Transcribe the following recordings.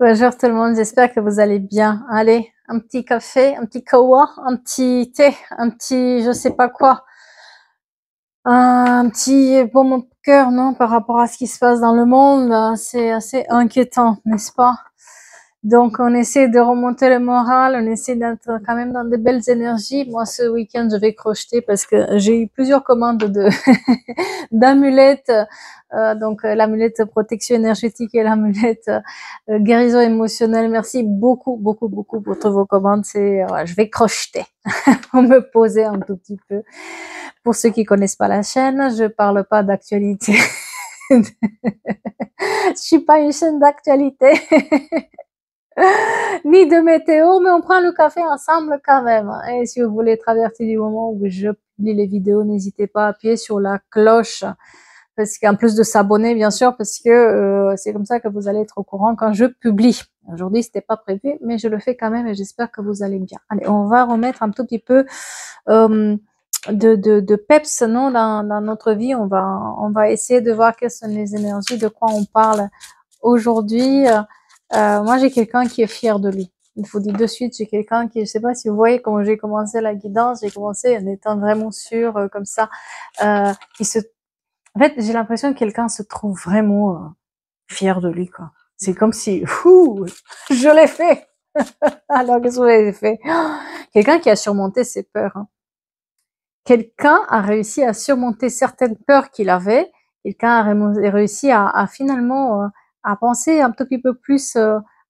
Bonjour tout le monde, j'espère que vous allez bien. Allez, un petit café, un petit kawa, un petit thé, un petit je sais pas quoi, un petit baume au cœur, non, par rapport à ce qui se passe dans le monde, c'est assez inquiétant, n'est-ce pas? Donc on essaie de remonter le moral, on essaie d'être quand même dans de belles énergies. Moi ce week-end je vais crocheter parce que j'ai eu plusieurs commandes de d'amulettes, l'amulette protection énergétique et l'amulette guérison émotionnelle. Merci beaucoup, beaucoup, beaucoup pour toutes vos commandes. Je vais crocheter pour me poser un tout petit peu. Pour ceux qui connaissent pas la chaîne, je parle pas d'actualité. Je suis pas une chaîne d'actualité. Ni de météo, mais on prend le café ensemble quand même. Et si vous voulez être averti du moment où je publie les vidéos, n'hésitez pas à appuyer sur la cloche, parce qu'en plus de s'abonner, bien sûr, parce que c'est comme ça que vous allez être au courant quand je publie. Aujourd'hui, c'était pas prévu, mais je le fais quand même et j'espère que vous allez bien. Allez, on va remettre un tout petit peu de peps, non, dans notre vie. On va essayer de voir quelles sont les énergies, de quoi on parle aujourd'hui. Moi, j'ai quelqu'un qui est fier de lui. Il faut dire de suite, j'ai quelqu'un qui, je sais pas si vous voyez comment j'ai commencé la guidance, j'ai commencé en étant vraiment sûr, comme ça, qui se, en fait, j'ai l'impression que quelqu'un se trouve vraiment fier de lui, quoi. C'est comme si, ouh, je l'ai fait. Alors, qu'est-ce que vous avez fait? Quelqu'un qui a surmonté ses peurs, hein. Quelqu'un a réussi à surmonter certaines peurs qu'il avait. Quelqu'un a réussi à finalement à penser un tout petit peu plus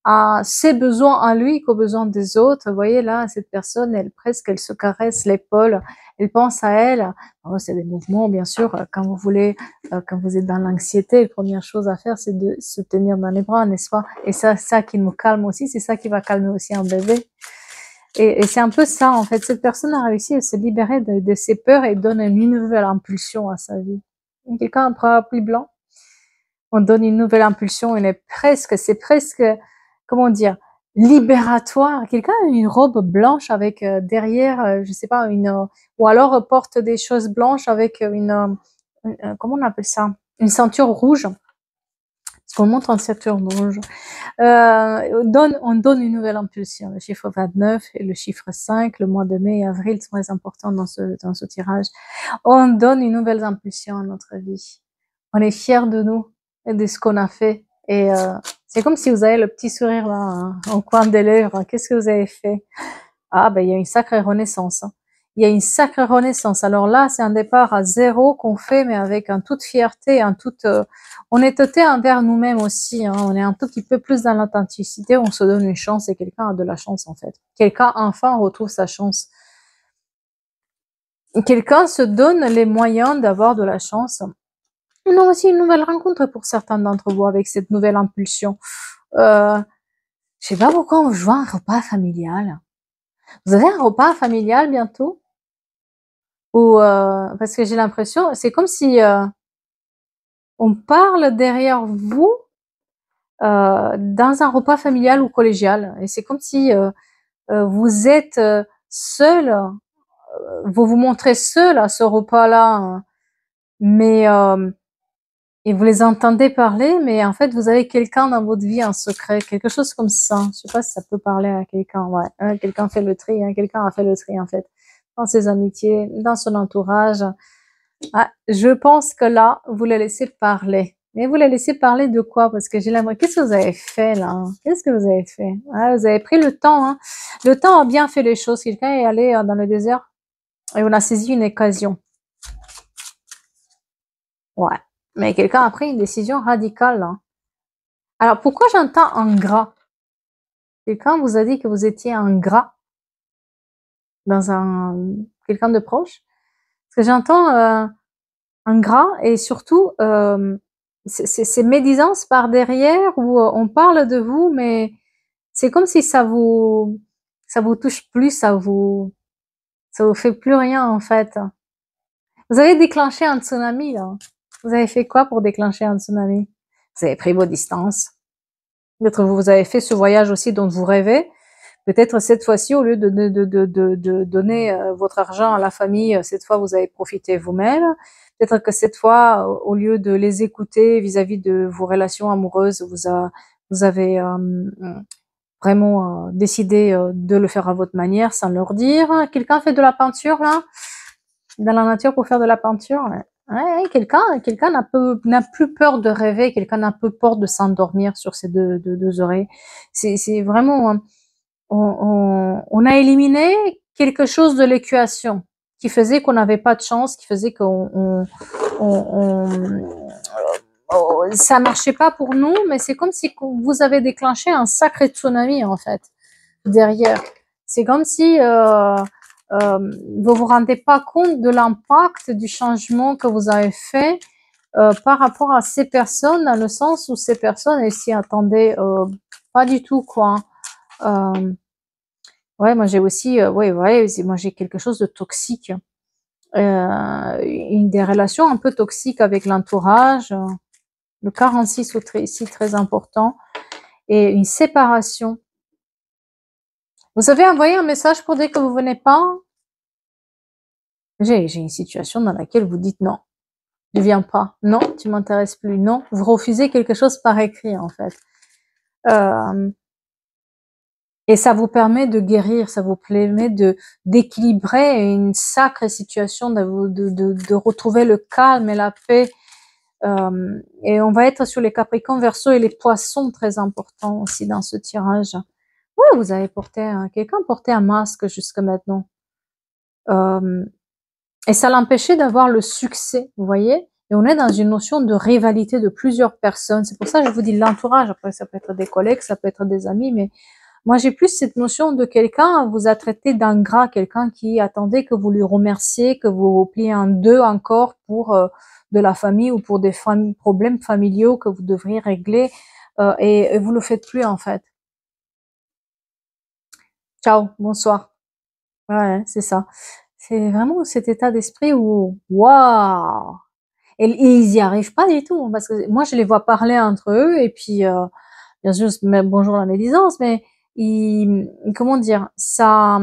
à ses besoins à lui qu'aux besoins des autres. Vous voyez là, cette personne, elle se caresse l'épaule, elle pense à elle. Oh, c'est des mouvements, bien sûr. Quand vous voulez, quand vous êtes dans l'anxiété, la première chose à faire, c'est de se tenir dans les bras, n'est-ce pas? Et ça qui nous calme aussi, c'est ça qui va calmer aussi un bébé. Et c'est un peu ça, en fait. Cette personne a réussi à se libérer de ses peurs et donne une nouvelle impulsion à sa vie. Quelqu'un a un parapluie blanc, on donne une nouvelle impulsion, c'est presque, comment dire, libératoire. Quelqu'un a une robe blanche avec derrière, je sais pas, ou alors porte des choses blanches avec comment on appelle ça? Une ceinture rouge. Parce qu'on montre en ceinture rouge. On donne une nouvelle impulsion. Le chiffre 29 et le chiffre 5, le mois de mai et avril sont très importants dans ce tirage. On donne une nouvelle impulsion à notre vie. On est fiers de nous et de ce qu'on a fait. Et c'est comme si vous avez le petit sourire là, hein, au coin des lèvres. Qu'est-ce que vous avez fait? Ah, ben, il y a une sacrée renaissance, hein. Il y a une sacrée renaissance. Alors là, c'est un départ à zéro qu'on fait, mais avec un toute fierté, un toute honnêteté envers nous-mêmes aussi, hein. On est un tout petit peu plus dans l'authenticité, on se donne une chance et quelqu'un a de la chance, en fait. Quelqu'un, enfin, retrouve sa chance. Quelqu'un se donne les moyens d'avoir de la chance. On a aussi une nouvelle rencontre pour certains d'entre vous avec cette nouvelle impulsion. Je sais pas pourquoi on joue un repas familial. Vous avez un repas familial bientôt? Ou parce que j'ai l'impression, c'est comme si on parle derrière vous dans un repas familial ou collégial, et c'est comme si vous êtes seul, vous vous montrez seul à ce repas-là, hein, mais et vous les entendez parler, mais en fait vous avez quelqu'un dans votre vie en secret, quelque chose comme ça. Je sais pas si ça peut parler à quelqu'un, ouais. Quelqu'un fait le tri, hein, quelqu'un a fait le tri en fait dans ses amitiés, dans son entourage. Ah, je pense que là, vous les laissez parler. Mais vous les laissez parler de quoi? Parce que j'ai l'impression, qu'est-ce que vous avez fait là? Qu'est-ce que vous avez fait? Ah, vous avez pris le temps, hein. Le temps a bien fait les choses. Quelqu'un est allé dans le désert et on a saisi une occasion. Ouais. Mais quelqu'un a pris une décision radicale, hein. Alors, pourquoi j'entends ingrat? Quelqu'un vous a dit que vous étiez ingrat dans quelqu'un de proche? Parce que j'entends ingrat et surtout c'est médisance par derrière où on parle de vous, mais c'est comme si ça vous touche plus, ça vous fait plus rien en fait. Vous avez déclenché un tsunami là. Vous avez fait quoi pour déclencher un tsunami? Vous avez pris vos distances. Peut-être vous avez fait ce voyage aussi dont vous rêvez. Peut-être cette fois-ci, au lieu de donner votre argent à la famille, cette fois vous avez profité vous-même. Peut-être que cette fois, au lieu de les écouter vis-à-vis de vos relations amoureuses, Vous avez vraiment décidé de le faire à votre manière sans leur dire. Quelqu'un fait de la peinture là, dans la nature pour faire de la peinture. Ouais, quelqu'un n'a plus peur de rêver, quelqu'un n'a plus peur de s'endormir sur ses deux oreilles. C'est vraiment, on a éliminé quelque chose de l'équation qui faisait qu'on n'avait pas de chance, qui faisait qu'on ça marchait pas pour nous, mais c'est comme si vous avez déclenché un sacré tsunami en fait derrière. C'est comme si vous vous rendez pas compte de l'impact du changement que vous avez fait par rapport à ces personnes, dans le sens où ces personnes elles s'y attendaient pas du tout quoi. Ouais, moi j'ai aussi, ouais, moi j'ai quelque chose de toxique, des relations un peu toxiques avec l'entourage. Le 46 ici très important et une séparation. Vous avez envoyé un message pour dire que vous venez pas. J'ai une situation dans laquelle vous dites non, je viens pas, non, tu m'intéresses plus, non, vous refusez quelque chose par écrit en fait. Et ça vous permet de guérir, ça vous permet d'équilibrer une sacrée situation, de retrouver le calme et la paix. Et on va être sur les Capricornes, Verseau et les Poissons très importants aussi dans ce tirage. Oui, vous avez quelqu'un portait un masque jusqu'à maintenant. Et ça l'empêchait d'avoir le succès, vous voyez. Et on est dans une notion de rivalité de plusieurs personnes. C'est pour ça que je vous dis l'entourage. Après, ça peut être des collègues, ça peut être des amis, mais moi, j'ai plus cette notion de quelqu'un vous a traité d'ingrat, quelqu'un qui attendait que vous lui remerciez, que vous pliez en deux encore pour de la famille ou pour des problèmes familiaux que vous devriez régler et vous le faites plus en fait. Ciao, bonsoir. Ouais, c'est ça. C'est vraiment cet état d'esprit où, waouh! Et ils y arrivent pas du tout, parce que moi, je les vois parler entre eux, et puis, bien sûr, même bonjour la médisance, mais comment dire, ça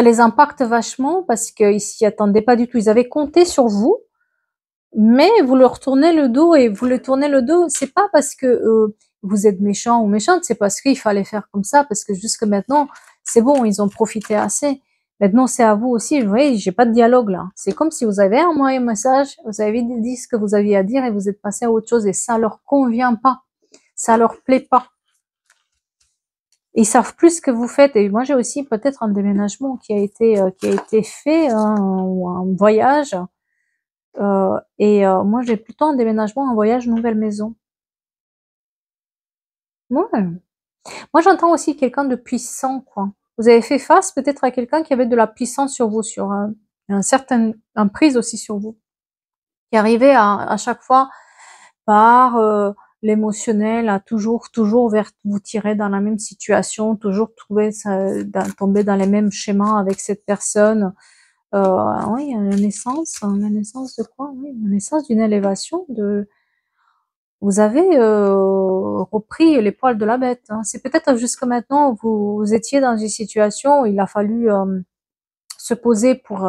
les impacte vachement parce qu'ils s'y attendaient pas du tout. Ils avaient compté sur vous, mais vous leur tournez le dos et vous leur tournez le dos. C'est pas parce que vous êtes méchant ou méchante, c'est parce qu'il fallait faire comme ça, parce que jusque maintenant, c'est bon, ils ont profité assez. Maintenant, c'est à vous aussi. Vous voyez, j'ai pas de dialogue là. C'est comme si vous avez envoyé un message, vous avez dit ce que vous aviez à dire et vous êtes passé à autre chose et ça leur convient pas. Ça leur plaît pas. Ils savent plus ce que vous faites. Et moi, j'ai aussi peut-être un déménagement qui a été fait, ou un voyage. Moi, j'ai plutôt un déménagement, un voyage, nouvelle maison. Ouais. Moi, j'entends aussi quelqu'un de puissant, quoi. Vous avez fait face peut-être à quelqu'un qui avait de la puissance sur vous, sur un certain emprise aussi sur vous, qui arrivait à chaque fois par l'émotionnel à toujours vers vous tirer dans la même situation, toujours tomber dans les mêmes schémas avec cette personne. Oui, la naissance de quoi? Oui, la naissance d'une élévation de. Vous avez repris les poils de la bête. Hein. C'est peut-être jusqu'à maintenant vous étiez dans une situation où il a fallu se poser pour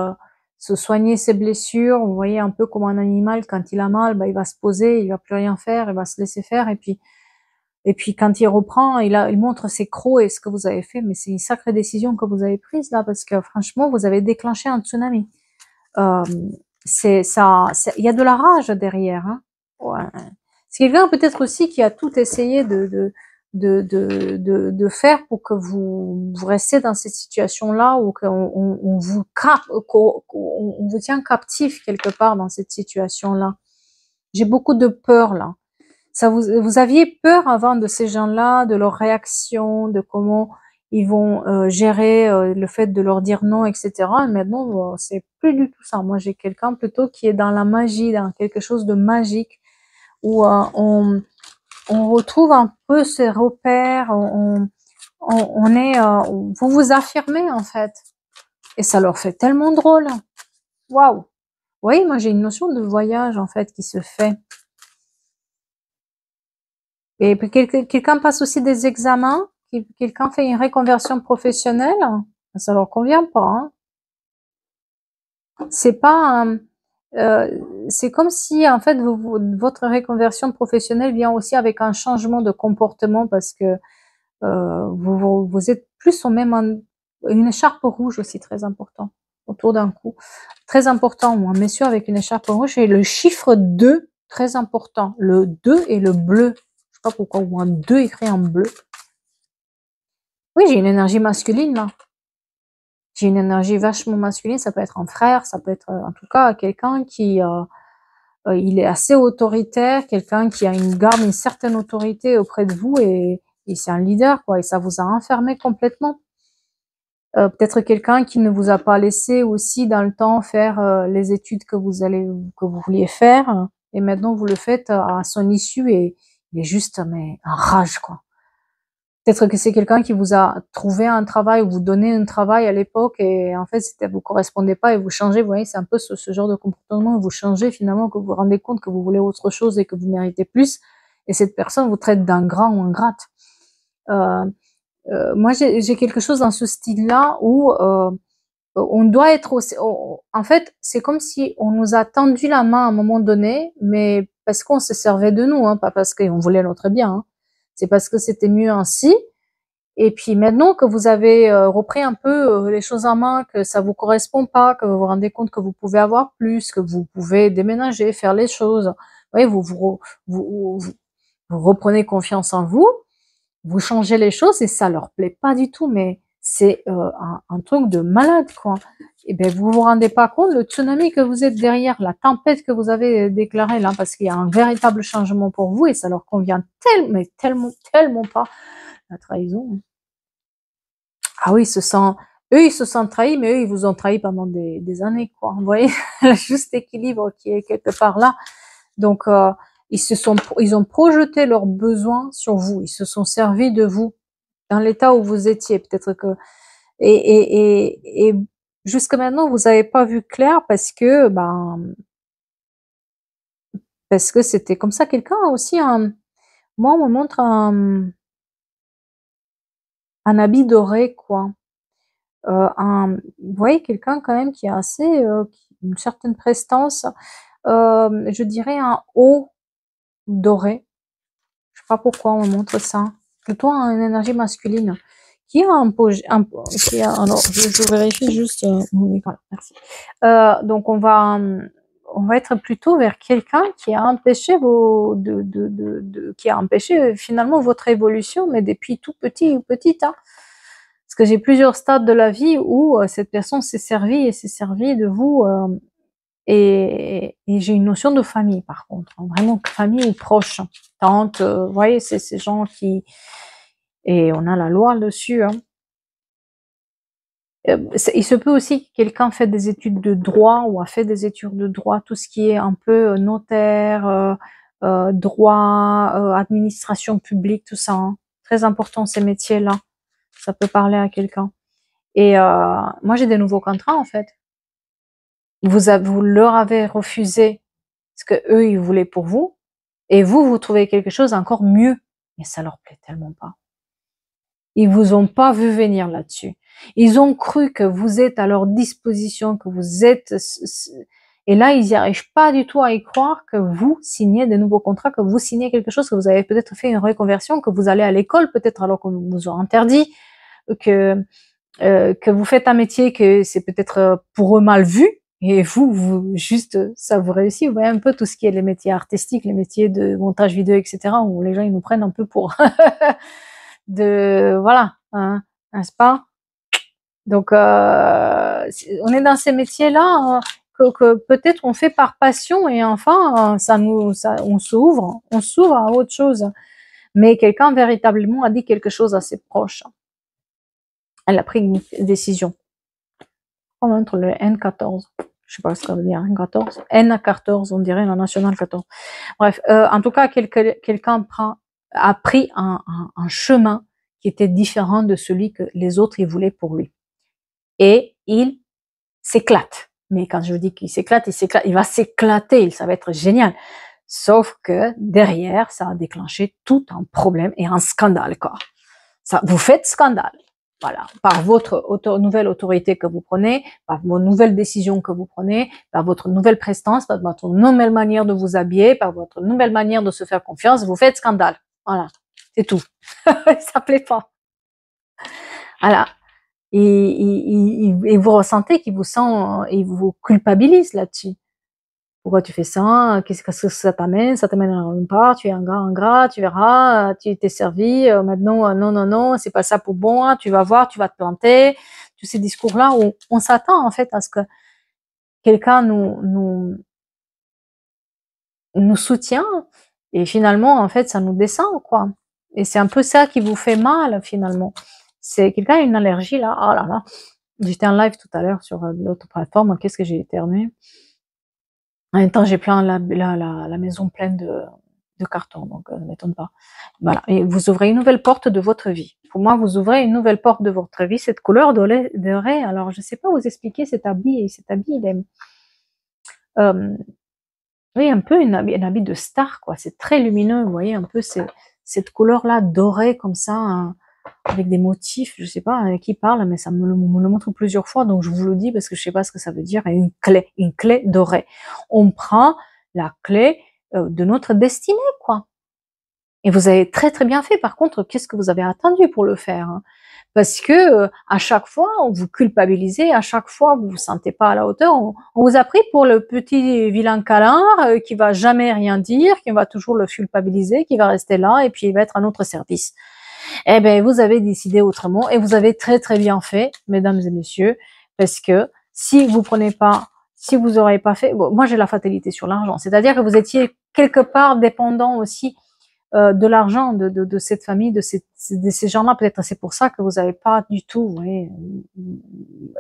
se soigner ses blessures. Vous voyez un peu comme un animal quand il a mal, bah, il va se poser, il va plus rien faire, il va se laisser faire et puis quand il reprend, il montre ses crocs et ce que vous avez fait. Mais c'est une sacrée décision que vous avez prise là parce que franchement vous avez déclenché un tsunami. Euh, c'est ça, il y a de la rage derrière. Hein. Ouais. C'est quelqu'un peut-être aussi qui a tout essayé de faire pour que vous restiez dans cette situation-là ou qu'on vous tient captif quelque part dans cette situation-là. J'ai beaucoup de peur là. Vous aviez peur avant de ces gens-là, de leur réaction, de comment ils vont gérer le fait de leur dire non, etc. Et maintenant, c'est plus du tout ça. Moi, j'ai quelqu'un plutôt qui est dans la magie, dans quelque chose de magique, où on retrouve un peu ses repères, vous vous affirmez en fait. Et ça leur fait tellement drôle. Waouh! Oui, moi j'ai une notion de voyage en fait qui se fait. Et puis quelqu'un passe aussi des examens, quelqu'un fait une reconversion professionnelle, ça leur convient pas. Hein. C'est pas c'est comme si en fait votre reconversion professionnelle vient aussi avec un changement de comportement parce que vous êtes plus au même une écharpe rouge aussi très important autour d'un cou, très important, ou un monsieur avec une écharpe rouge, et le chiffre 2 très important, le 2 et le bleu, je sais pas pourquoi, ou un 2 écrit en bleu. Oui, j'ai une énergie masculine là. J'ai une énergie vachement masculine, ça peut être un frère, ça peut être en tout cas quelqu'un qui il est assez autoritaire, quelqu'un qui a garde une certaine autorité auprès de vous, et c'est un leader quoi, et ça vous a enfermé complètement. Peut-être quelqu'un qui ne vous a pas laissé aussi dans le temps faire les études que vous vouliez faire, et maintenant vous le faites à son issue, et il est juste mais en rage quoi. Peut-être que c'est quelqu'un qui vous a trouvé un travail ou vous donné un travail à l'époque, et en fait vous correspondait pas et vous changez. Vous voyez, c'est un peu ce genre de comportement où vous changez finalement, que vous vous rendez compte que vous voulez autre chose et que vous méritez plus, et cette personne vous traite d'ingrat ou ingrate. Moi j'ai quelque chose dans ce style-là où on doit être aussi, en fait c'est comme si on nous a tendu la main à un moment donné, mais parce qu'on se servait de nous, hein, pas parce qu'on voulait notre bien, hein. C'est parce que c'était mieux ainsi. Et puis maintenant que vous avez repris un peu les choses en main, que ça vous correspond pas, que vous vous rendez compte que vous pouvez avoir plus, que vous pouvez déménager, faire les choses, oui, vous reprenez confiance en vous, vous changez les choses, et ça leur plaît pas du tout, mais c'est un truc de malade quoi. Et ben vous vous rendez pas compte le tsunami que vous êtes derrière, la tempête que vous avez déclarée là, parce qu'il y a un véritable changement pour vous, et ça leur convient tellement pas, la trahison. Ah oui, eux, ils se sentent trahis, mais eux, ils vous ont trahi pendant des années, quoi. Vous voyez, le juste équilibre qui est quelque part là. Donc, ils ont projeté leurs besoins sur vous. Ils se sont servis de vous dans l'état où vous étiez. Peut-être que, et jusqu'à maintenant, vous n'avez pas vu clair parce que c'était comme ça. Quelqu'un a aussi moi, on me montre un habit doré, quoi. Vous voyez, quelqu'un quand même qui a une certaine prestance, je dirais un haut doré. Je sais pas pourquoi on montre ça. Plutôt une énergie masculine. Qui a alors, je vérifie juste, oui, voilà, merci. Donc on va être plutôt vers quelqu'un qui a empêché qui a empêché finalement votre évolution, mais depuis tout petit ou petite, hein. Parce que j'ai plusieurs stades de la vie où cette personne s'est servie de vous, et j'ai une notion de famille par contre, hein, vraiment famille ou proche, tante, vous voyez, c'est ces gens qui, et on a la loi dessus, hein. Il se peut aussi que quelqu'un fait des études de droit ou a fait des études de droit, tout ce qui est un peu notaire, droit, administration publique, tout ça, hein. Très important ces métiers-là, ça peut parler à quelqu'un. Et moi j'ai des nouveaux contrats en fait. Vous leur avez refusé ce que eux ils voulaient pour vous, et vous trouvez quelque chose encore mieux, mais ça leur plaît tellement pas. Ils vous ont pas vu venir là-dessus. Ils ont cru que vous êtes à leur disposition, que vous êtes, et là ils n'y arrivent pas du tout à y croire que vous signez des nouveaux contrats, que vous signez quelque chose, que vous avez peut-être fait une reconversion, que vous allez à l'école peut-être alors qu'on vous a interdit, que vous faites un métier que c'est peut-être pour eux mal vu, et vous juste ça vous réussit. Vous voyez un peu tout ce qui est les métiers artistiques, les métiers de montage vidéo, etc., où les gens ils nous prennent un peu pour voilà, hein, n'est-ce pas? Donc on est dans ces métiers-là, que peut-être on fait par passion, et enfin on s'ouvre à autre chose. Mais quelqu'un véritablement a dit quelque chose à ses proches. Elle a pris une décision. Entre le N14, je sais pas ce que ça veut dire, N14, N14, on dirait la nationale 14. Bref, en tout cas, quelqu'un a pris un chemin qui était différent de celui que les autres ils voulaient pour lui. Et il s'éclate. Mais quand je dis qu'il s'éclate, il va s'éclater, ça va être génial. Sauf que derrière, ça a déclenché tout un problème et un scandale, quoi. Ça, vous faites scandale. Voilà, par votre nouvelle autorité que vous prenez, par vos nouvelles décisions que vous prenez, par votre nouvelle prestance, par votre nouvelle manière de vous habiller, par votre nouvelle manière de se faire confiance, vous faites scandale. Voilà, c'est tout. Ça plaît pas. Voilà. Et vous ressentez qu'il vous sent, il vous culpabilise là-dessus. Pourquoi tu fais ça? Qu'est-ce que ça t'amène? Ça t'amène à une part, tu es ingrat, tu verras, tu t'es servi, maintenant, non, non, non, c'est pas ça pour bon, tu vas voir, tu vas te planter. Tous ces discours-là où on s'attend, en fait, à ce que quelqu'un nous soutient, et finalement, en fait, ça nous descend, quoi. Et c'est un peu ça qui vous fait mal, finalement. C'est quelqu'un a une allergie, là. Oh là là. J'étais en live tout à l'heure sur l'autre plateforme. Qu'est-ce que j'ai éternué? En même temps, j'ai plein la maison pleine de carton, donc ne m'étonne pas. Voilà. Et vous ouvrez une nouvelle porte de votre vie. Pour moi, vous ouvrez une nouvelle porte de votre vie. Cette couleur dorée, alors je ne sais pas vous expliquer cet habit. Il est, oui, un peu un habit de star, quoi. C'est très lumineux, vous voyez, un peu cette couleur-là dorée comme ça, hein, avec des motifs, je sais pas qui parle, mais ça me le montre plusieurs fois, donc je vous le dis parce que je sais pas ce que ça veut dire. Et une clé dorée. On prend la clé de notre destinée, quoi. Et vous avez très très bien fait. Par contre, qu'est-ce que vous avez attendu pour le faire, hein? Parce que à chaque fois, on vous culpabilisez, à chaque fois, vous vous sentez pas à la hauteur. On vous a pris pour le petit vilain câlin qui va jamais rien dire, qui va toujours le culpabiliser, qui va rester là et puis il va être à notre service. Eh ben, vous avez décidé autrement et vous avez très très bien fait, mesdames et messieurs, parce que si vous prenez pas, si vous aurez pas fait, bon, moi j'ai la fatalité sur l'argent, c'est-à-dire que vous étiez quelque part dépendant aussi de l'argent de cette famille, de ces gens-là. Peut-être c'est pour ça que vous n'avez pas du tout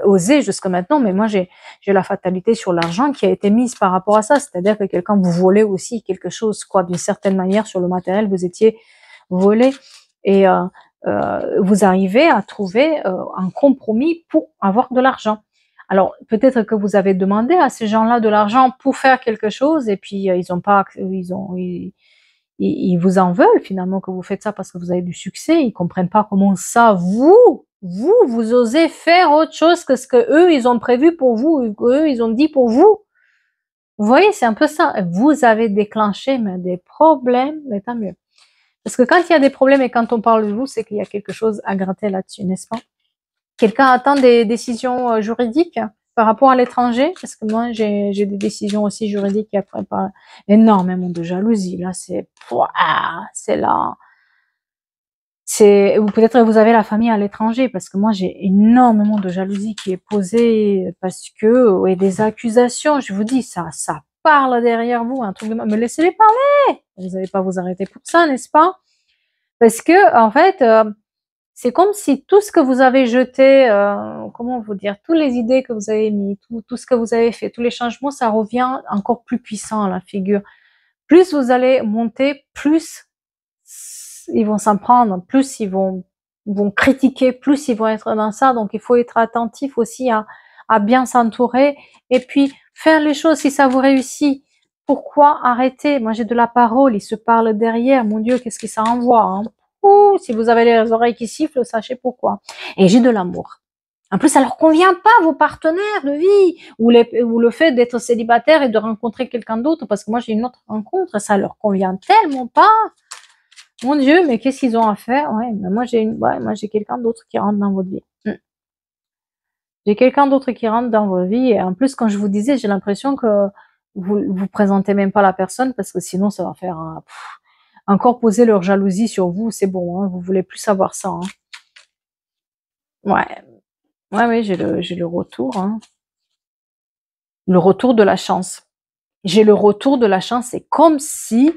osé jusqu'à maintenant. Mais moi, j'ai la fatalité sur l'argent qui a été mise par rapport à ça. C'est-à-dire que quelqu'un vous volait aussi quelque chose, quoi, d'une certaine manière sur le matériel. Vous étiez volé et vous arrivez à trouver un compromis pour avoir de l'argent. Alors peut-être que vous avez demandé à ces gens-là de l'argent pour faire quelque chose et puis ils ont pas, ils vous en veulent finalement que vous faites ça parce que vous avez du succès. Ils comprennent pas comment ça, vous osez faire autre chose que ce que eux, ils ont prévu pour vous, eux, ils ont dit pour vous. Vous voyez, c'est un peu ça. Vous avez déclenché mais des problèmes, mais tant mieux. Parce que quand il y a des problèmes et quand on parle de vous, c'est qu'il y a quelque chose à gratter là-dessus, n'est-ce pas? Quelqu'un attend des décisions juridiques par rapport à l'étranger? Parce que moi, j'ai des décisions aussi juridiques qui après pas énormément de jalousie. Là, c'est là. Ou peut-être que vous avez la famille à l'étranger, parce que moi, j'ai énormément de jalousie qui est posée parce que, et des accusations, je vous dis, ça parle derrière vous, un truc de, me laissez-les parler! Vous n'allez pas vous arrêter pour ça, n'est-ce pas? Parce que, en fait, c'est comme si tout ce que vous avez jeté, comment vous dire, toutes les idées que vous avez mis, tout ce que vous avez fait, tous les changements, ça revient encore plus puissant à la figure. Plus vous allez monter, plus ils vont s'en prendre, plus ils vont critiquer, plus ils vont être dans ça. Donc il faut être attentif aussi à bien s'entourer et puis faire les choses si ça vous réussit. Pourquoi arrêter? Moi j'ai de la parole, ils se parlent derrière. Mon Dieu, qu'est-ce que ça envoie, hein? Ouh, si vous avez les oreilles qui sifflent, sachez pourquoi. Et j'ai de l'amour. En plus, ça leur convient pas, vos partenaires de vie, ou le fait d'être célibataire et de rencontrer quelqu'un d'autre, parce que moi j'ai une autre rencontre, ça leur convient tellement pas. Mon Dieu, mais qu'est-ce qu'ils ont à faire? Ouais, mais moi j'ai quelqu'un d'autre qui rentre dans votre vie. J'ai quelqu'un d'autre qui rentre dans votre vie, et en plus, quand je vous disais, j'ai l'impression que vous présentez même pas la personne, parce que sinon ça va faire encore poser leur jalousie sur vous, c'est bon, hein, vous voulez plus savoir ça. Hein. Ouais, j'ai le retour, hein. Le retour de la chance. J'ai le retour de la chance, c'est comme si,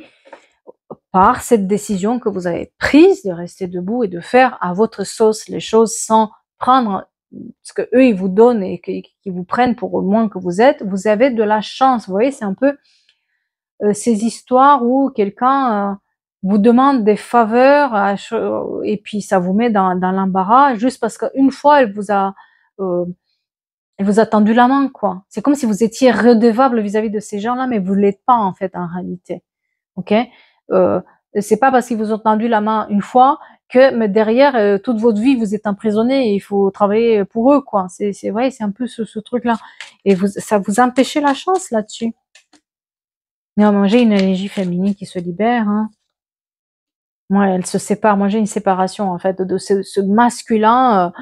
par cette décision que vous avez prise de rester debout et de faire à votre sauce les choses sans prendre ce que eux ils vous donnent et qu'ils vous prennent pour le moins que vous êtes, vous avez de la chance. Vous voyez, c'est un peu ces histoires où quelqu'un vous demande des faveurs et puis ça vous met dans l'embarras juste parce qu'une fois elle vous a tendu la main, quoi. C'est comme si vous étiez redevable vis-à-vis de ces gens-là, mais vous l'êtes pas en fait en réalité. Ok, c'est pas parce qu'ils vous ont tendu la main une fois mais derrière, toute votre vie, vous êtes emprisonné et il faut travailler pour eux, quoi. C'est vrai, c'est un peu ce truc-là. Et ça vous empêchez la chance là-dessus. Non, j'ai une énergie féminine qui se libère, hein. Moi, elle se sépare. Moi, j'ai une séparation, en fait, de ce masculin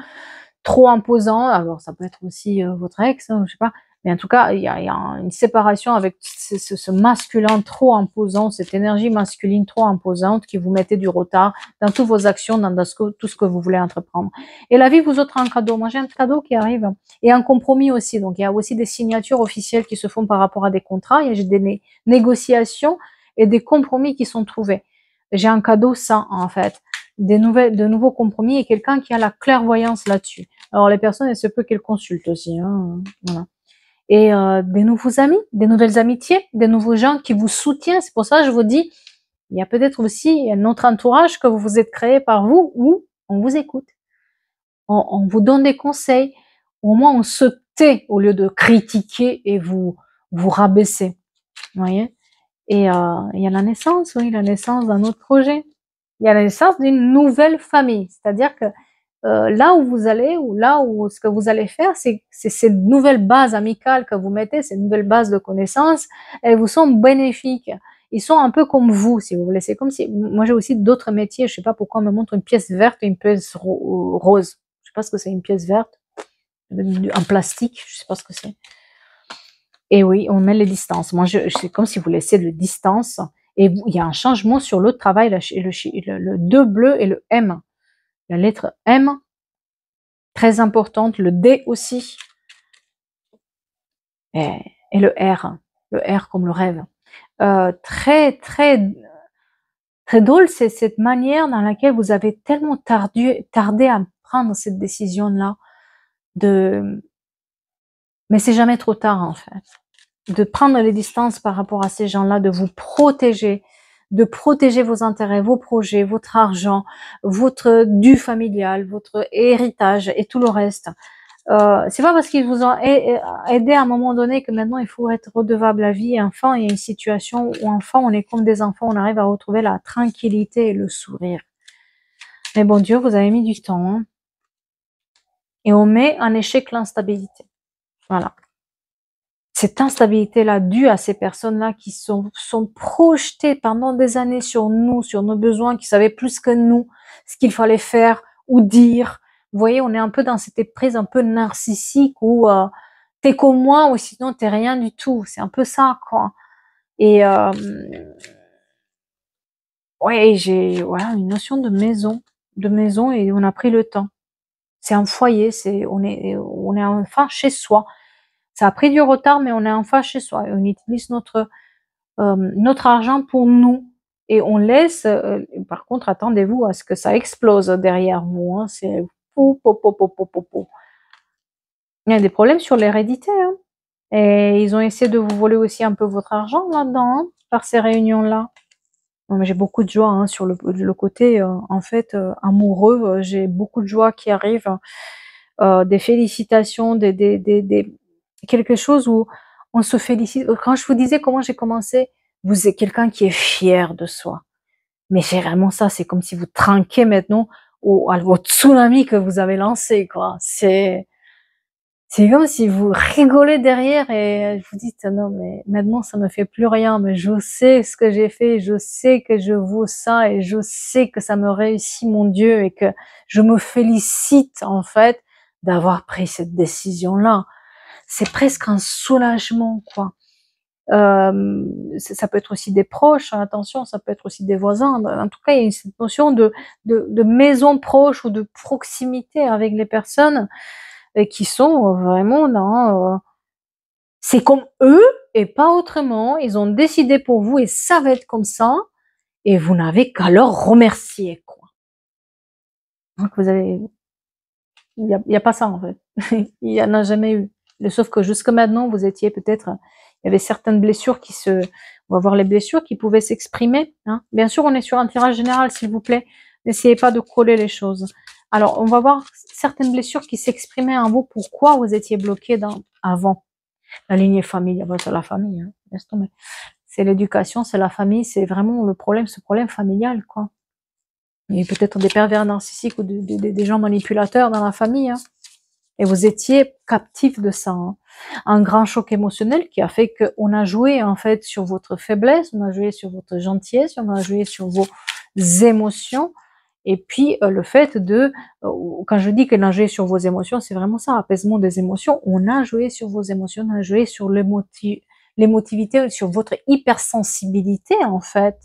trop imposant. Alors, ça peut être aussi votre ex, hein, je sais pas. Mais en tout cas, il y a une séparation avec ce masculin trop imposant, cette énergie masculine trop imposante qui vous mettait du retard dans toutes vos actions, dans tout ce que vous voulez entreprendre. Et la vie vous offre un cadeau. Moi, j'ai un cadeau qui arrive et un compromis aussi. Donc, il y a aussi des signatures officielles qui se font par rapport à des contrats. Il y a des négociations et des compromis qui sont trouvés. J'ai un cadeau sain, en fait. De nouveaux compromis et quelqu'un qui a la clairvoyance là-dessus. Alors, les personnes, il se peut qu'elles consultent aussi, hein, voilà. Et des nouveaux amis, des nouvelles amitiés, des nouveaux gens qui vous soutiennent. C'est pour ça que je vous dis, il y a peut-être aussi un autre entourage que vous vous êtes créé par vous où on vous écoute. On vous donne des conseils. Au moins, on se tait au lieu de critiquer et vous rabaisser. Vous voyez? Et il y a la naissance, oui, la naissance d'un autre projet. Il y a la naissance d'une nouvelle famille. C'est-à-dire que là où vous allez, ou là où ce que vous allez faire, c'est ces nouvelles bases amicales que vous mettez, ces nouvelles bases de connaissances, elles vous sont bénéfiques. Ils sont un peu comme vous, si vous voulez. C'est comme si, moi j'ai aussi d'autres métiers, je sais pas pourquoi on me montre une pièce verte et une pièce rose. Je sais pas ce que c'est une pièce verte, en plastique, je sais pas ce que c'est. Et oui, on met les distances. Moi, c'est comme si vous laissiez de distance. Et il y a un changement sur l'autre travail, le 2 bleu et le M. La lettre M, très importante, le D aussi. Et le R comme le rêve. Très, très, très drôle, c'est cette manière dans laquelle vous avez tellement tardé à prendre cette décision-là. Mais c'est jamais trop tard, en fait. De prendre les distances par rapport à ces gens-là, de vous protéger, de protéger vos intérêts, vos projets, votre argent, votre dû familial, votre héritage et tout le reste. C'est pas parce qu'ils vous ont aidé à un moment donné que maintenant il faut être redevable à vie. Enfin, il y a une situation où enfin on est comme des enfants, on arrive à retrouver la tranquillité et le sourire. Mais bon Dieu, vous avez mis du temps, hein. Et on met en échec l'instabilité. Voilà. Cette instabilité-là, due à ces personnes-là qui sont projetées pendant des années sur nous, sur nos besoins, qui savaient plus que nous ce qu'il fallait faire ou dire. Vous voyez, on est un peu dans cette prise un peu narcissique où t'es comme moi ou sinon t'es rien du tout. C'est un peu ça, quoi. Et ouais, j'ai voilà une notion de maison et on a pris le temps. C'est un foyer, on est enfin chez soi. Ça a pris du retard, mais on est enfin chez soi. On utilise notre argent pour nous. Et on laisse, par contre, attendez-vous à ce que ça explose derrière vous, hein. C'est pou, pou, pou, pou, pou, pou, pou. Il y a des problèmes sur l'hérédité, hein. Et ils ont essayé de vous voler aussi un peu votre argent là-dedans, hein, par ces réunions-là. Non, mais j'ai beaucoup de joie, hein, sur le côté, en fait, amoureux. J'ai beaucoup de joie qui arrive, des félicitations, quelque chose où on se félicite. Quand je vous disais comment j'ai commencé, vous êtes quelqu'un qui est fier de soi. Mais c'est vraiment ça, c'est comme si vous trinquez maintenant au tsunami que vous avez lancé, quoi. C'est comme si vous rigolez derrière et vous dites non mais maintenant ça me fait plus rien, mais je sais ce que j'ai fait, je sais que je vaux ça et je sais que ça me réussit, mon Dieu, et que je me félicite en fait d'avoir pris cette décision-là. C'est presque un soulagement, quoi. Ça peut être aussi des proches, hein, attention, ça peut être aussi des voisins. En tout cas, il y a cette notion de maison proche ou de proximité avec les personnes qui sont vraiment dans... c'est comme eux et pas autrement. Ils ont décidé pour vous et ça va être comme ça. Et vous n'avez qu'à leur remercier, quoi. Donc vous avez... Il y a pas ça, en fait. Il y en a jamais eu. Sauf que jusque maintenant, vous étiez peut-être... Il y avait certaines blessures qui se... On va voir les blessures qui pouvaient s'exprimer, hein. Bien sûr, on est sur un tirage général, s'il vous plaît. N'essayez pas de coller les choses. Alors, on va voir certaines blessures qui s'exprimaient en vous. Pourquoi vous étiez bloqué avant la lignée familiale? C'est la famille, hein. Laisse tomber. C'est l'éducation, c'est la famille, c'est vraiment le problème, ce problème familial, quoi. Et peut-être des pervers narcissiques ou des gens manipulateurs dans la famille, hein. Et vous étiez captif de ça, hein. Un grand choc émotionnel qui a fait qu'on a joué en fait sur votre faiblesse, on a joué sur votre gentillesse, on a joué sur vos émotions. Et puis le fait de, quand je dis qu'on a joué sur vos émotions, c'est vraiment ça, apaisement des émotions. On a joué sur vos émotions, on a joué sur l'émotivité, sur votre hypersensibilité en fait.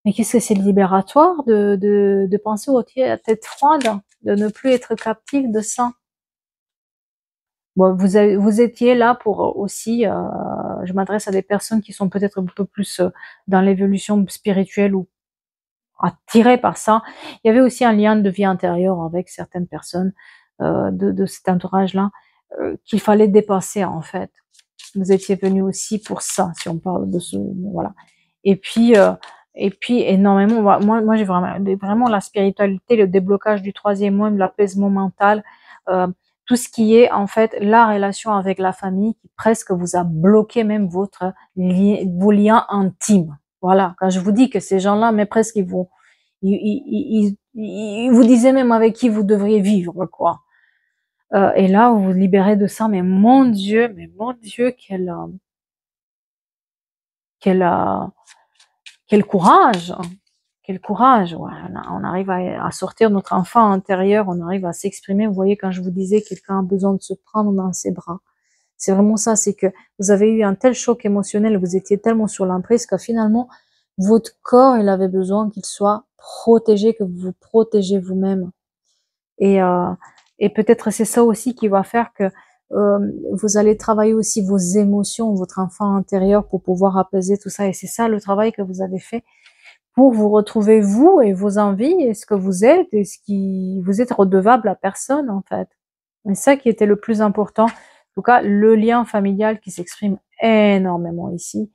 Mais qu'est-ce que c'est libératoire de penser au à tête froide, de ne plus être captif de ça. Bon, vous étiez là pour aussi, je m'adresse à des personnes qui sont peut-être un peu plus dans l'évolution spirituelle ou attirées par ça. Il y avait aussi un lien de vie intérieure avec certaines personnes de cet entourage-là qu'il fallait dépasser en fait. Vous étiez venu aussi pour ça, si on parle de ce, voilà. Et puis énormément, moi j'ai vraiment la spiritualité, le déblocage du troisième œil, l'apaisement mental, tout ce qui est en fait la relation avec la famille qui presque vous a bloqué même vos liens intimes. Voilà, quand je vous dis que ces gens-là, mais presque ils vous disaient même avec qui vous devriez vivre, quoi. Et là, vous vous libérez de ça, mais mon Dieu, quel courage, quel courage. Ouais, on arrive à sortir notre enfant intérieur, on arrive à s'exprimer. Vous voyez, quand je vous disais quelqu'un a besoin de se prendre dans ses bras, c'est vraiment ça, c'est que vous avez eu un tel choc émotionnel, vous étiez tellement sur l'emprise que finalement, votre corps, il avait besoin qu'il soit protégé, que vous vous protégez vous-même. Et peut-être c'est ça aussi qui va faire que vous allez travailler aussi vos émotions, votre enfant intérieur pour pouvoir apaiser tout ça. Et c'est ça le travail que vous avez fait pour vous retrouver vous et vos envies et ce que vous êtes et ce qui vous êtes redevable à personne en fait. Et ça qui était le plus important. En tout cas, le lien familial qui s'exprime énormément ici.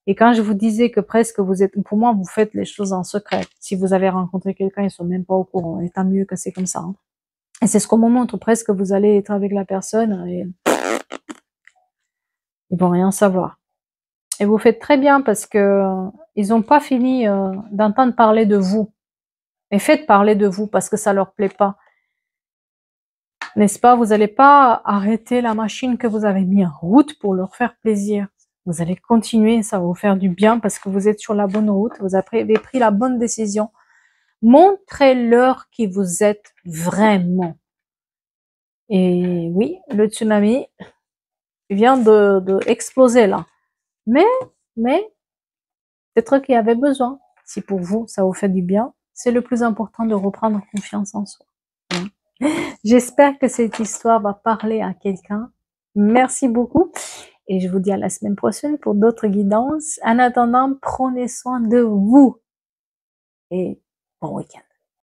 Et quand je vous disais que presque vous êtes, pour moi, vous faites les choses en secret. Si vous avez rencontré quelqu'un, ils sont même pas au courant. Et tant mieux que c'est comme ça, hein. Et c'est ce qu'on me montre presque, vous allez être avec la personne et ils vont rien savoir. Et vous faites très bien parce que ils ont pas fini d'entendre parler de vous. Et faites parler de vous parce que ça leur plaît pas. N'est-ce pas? Vous n'allez pas arrêter la machine que vous avez mis en route pour leur faire plaisir. Vous allez continuer, ça va vous faire du bien parce que vous êtes sur la bonne route, vous avez pris la bonne décision. Montrez-leur qui vous êtes vraiment. Et oui, le tsunami vient de exploser là. Mais, peut-être qu'il y avait besoin. Si pour vous, ça vous fait du bien, c'est le plus important de reprendre confiance en soi. J'espère que cette histoire va parler à quelqu'un. Merci beaucoup. Et je vous dis à la semaine prochaine pour d'autres guidances. En attendant, prenez soin de vous. Et bon week-end.